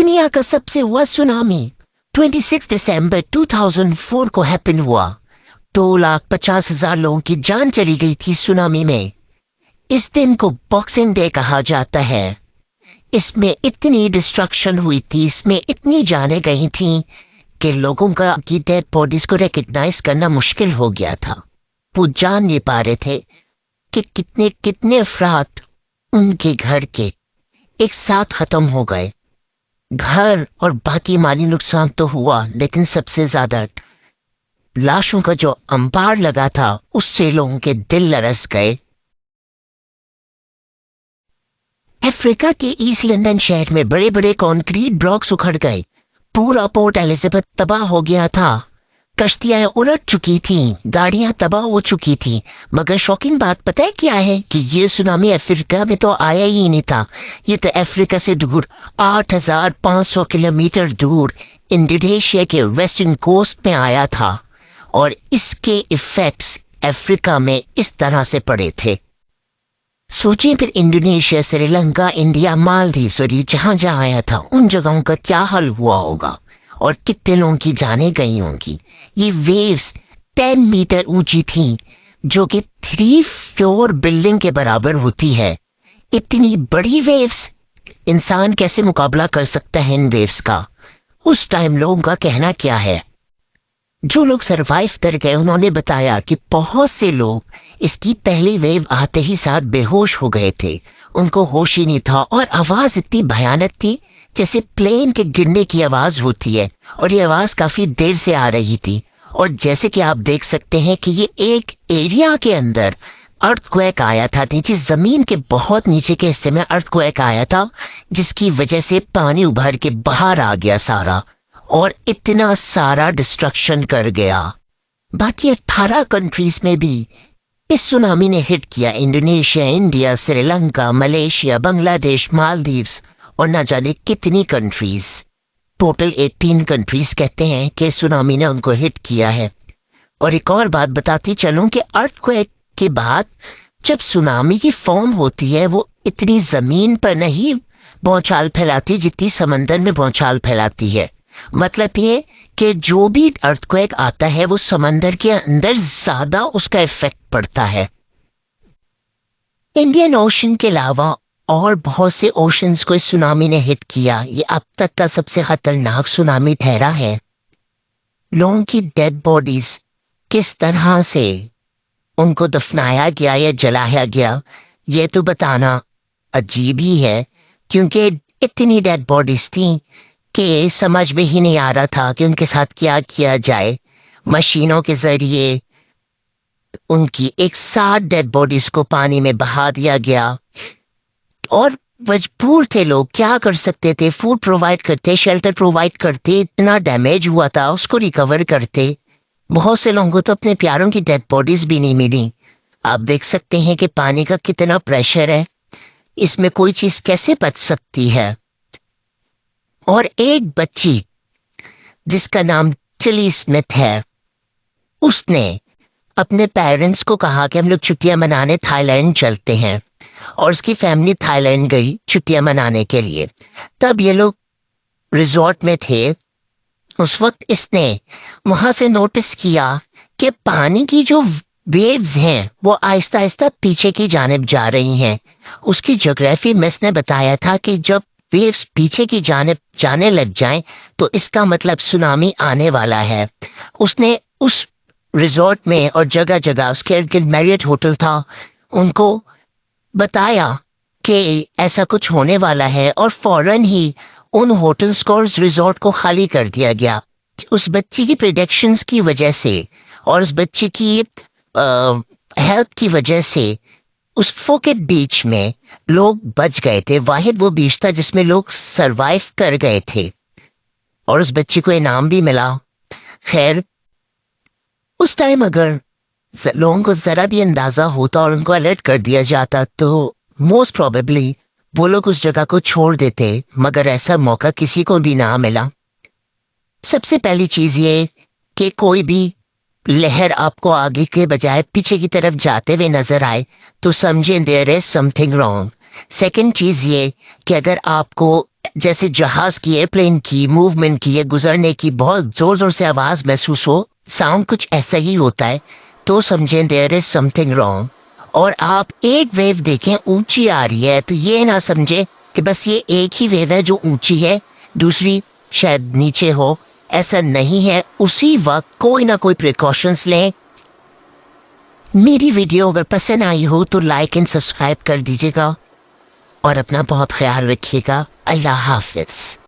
दुनिया का सबसे हुआ सुनामी 26 दिसंबर 2004 को हैपन हुआ। 2,50,000 लोगों की जान चली गई थी सुनामी में। इस दिन को बॉक्सिंग डे कहा जाता है। इसमें इतनी डिस्ट्रक्शन हुई थी, इसमें इतनी जानें गई थी कि लोगों का की डेड बॉडीज को रिकग्नाइज करना मुश्किल हो गया था। वो जान नहीं पा रहे थे कि कितने कितने अफराद उनके घर के एक साथ खत्म हो गए। घर और बाकी माली नुकसान तो हुआ, लेकिन सबसे ज्यादा लाशों का जो अंबार लगा था उससे लोगों के दिल लरस गए। अफ्रीका के ईस्ट लंदन शहर में बड़े बड़े कंक्रीट ब्लॉक्स उखड़ गए। पूरा पोर्ट एलिजाबेथ तबाह हो गया था। कश्तियां उलट चुकी थीं, गाड़ियां तबाह हो चुकी थीं। मगर शॉकिंग बात पता है क्या है कि ये सुनामी अफ्रीका में तो आया ही नहीं था। ये तो अफ्रीका से दूर 8,500 किलोमीटर दूर इंडोनेशिया के वेस्टर्न कोस्ट में आया था और इसके इफेक्ट्स अफ्रीका में इस तरह से पड़े थे। सोचिए फिर इंडोनेशिया, श्रीलंका, इंडिया, मालदीव और जहां जहां आया था उन जगहों का क्या हाल हुआ होगा और कितने लोगों की जानें गई होंगी। ये वेव्स 10 मीटर ऊंची थीं, जो कि 3 फ्लोर बिल्डिंग के बराबर होती है। इतनी बड़ी वेव्स, इंसान कैसे मुकाबला कर सकता है इन वेव्स का? उस टाइम लोगों का कहना क्या है? जो लोग सरवाइव कर गए उन्होंने बताया कि बहुत से लोग इसकी पहली वेव आते ही साथ बेहोश हो गए थे। उनको होश ही नहीं था और आवाज इतनी भयानक थी जैसे प्लेन के गिरने की आवाज होती है, और ये आवाज काफी देर से आ रही थी। और जैसे कि आप देख सकते हैं कि ये एक एरिया के अंदर अर्थक्वेक आया था, नीचे जमीन के बहुत नीचे के हिस्से में अर्थक्वेक आया था, जिसकी वजह से पानी उभर के बाहर आ गया सारा और इतना सारा डिस्ट्रक्शन कर गया। बाकी 18 कंट्रीज में भी इस सुनामी ने हिट किया। Indonesia, India, Sri Lanka, Malaysia, Bangladesh, Maldives और ना जाने कितनी कंट्रीज, टोटल 18 कंट्रीज कहते हैं कि सुनामी ने उनको हिट किया है। और एक और बात बताती चलूं कि अर्थक्वेक के बाद जब सुनामी की फॉर्म होती है वो इतनी जमीन पर नहीं भौचाल फैलाती जितनी समंदर में भौचाल फैलाती है। मतलब ये कि जो भी अर्थक्वेक आता है वो समंदर के अंदर ज्यादा उसका इफेक्ट पड़ता है। इंडियन ओशन के अलावा और बहुत से ओशंस को इस सुनामी ने हिट किया। ये अब तक का सबसे खतरनाक सुनामी ठहरा है। लोगों की डेड बॉडीज किस तरह से उनको दफनाया गया या जलाया गया, ये तो बताना अजीब ही है, क्योंकि इतनी डेड बॉडीज थी कि समझ में ही नहीं आ रहा था कि उनके साथ क्या किया जाए। मशीनों के जरिए उनकी एक साथ डेड बॉडीज को पानी में बहा दिया गया और मजबूर थे लोग, क्या कर सकते थे? फूड प्रोवाइड करते, शेल्टर प्रोवाइड करते, इतना डैमेज हुआ था उसको रिकवर करते। बहुत से लोगों को तो अपने प्यारों की डेड बॉडीज भी नहीं मिली। आप देख सकते हैं कि पानी का कितना प्रेशर है, इसमें कोई चीज कैसे बच सकती है। और एक बच्ची जिसका नाम चिली स्मिथ है, उसने अपने पेरेंट्स को कहा कि हम लोग छुट्टियां मनाने थाईलैंड चलते हैं, और उसकी फैमिली थाईलैंड गई छुट्टियां मनाने के लिए। तब ये लोग रिजॉर्ट में थे। उस वक्त इसने वहां से नोटिस किया कि पानी की जो वेव्स हैं वो आहिस्ता आहिस्ता पीछे की जानिब जा रही हैं। उसकी ज्योग्राफी मिस ने बताया था कि जब वेव्स पीछे की जानिब जाने लग जाएं तो इसका मतलब सुनामी आने वाला है। उसने उस रिजॉर्ट में और जगह जगह उसके इर्द गिर्द मैरियट होटल था, उनको बताया कि ऐसा कुछ होने वाला है, और फौरन ही उन होटल्स को और उस रिजॉर्ट को खाली कर दिया गया। उस बच्ची की प्रेडिक्शंस की वजह से और उस बच्ची की हेल्थ की वजह से उस फोकेट बीच में लोग बच गए थे। वाहिद वो बीच था जिसमें लोग सरवाइव कर गए थे और उस बच्ची को इनाम भी मिला। खैर, उस टाइम अगर लोगों को जरा भी अंदाजा होता और उनको अलर्ट कर दिया जाता तो मोस्ट प्रोबेबली वो लोग उस जगह को छोड़ देते, मगर ऐसा मौका किसी को भी ना मिला। सबसे पहली चीज ये कि कोई भी लहर आपको आगे के बजाय पीछे की तरफ जाते हुए नजर आए तो समझें there is something wrong. Second चीज ये कि अगर आपको जैसे जहाज की एयरप्लेन की मूवमेंट की या गुजरने की बहुत जोर जोर से आवाज महसूस हो, साउंड कुछ ऐसा ही होता है, तो समझें देयर इज समथिंग रॉन्ग। और आप एक वेव देखें ऊंची आ रही है तो ये ना समझे कि बस ये एक ही वेव है जो ऊंची है, दूसरी शायद नीचे हो। ऐसा नहीं है, उसी वक्त कोई ना कोई प्रिकॉशंस लें। मेरी वीडियो अगर पसंद आई हो तो लाइक एंड सब्सक्राइब कर दीजिएगा और अपना बहुत ख्याल रखिएगा। अल्लाह हाफिज।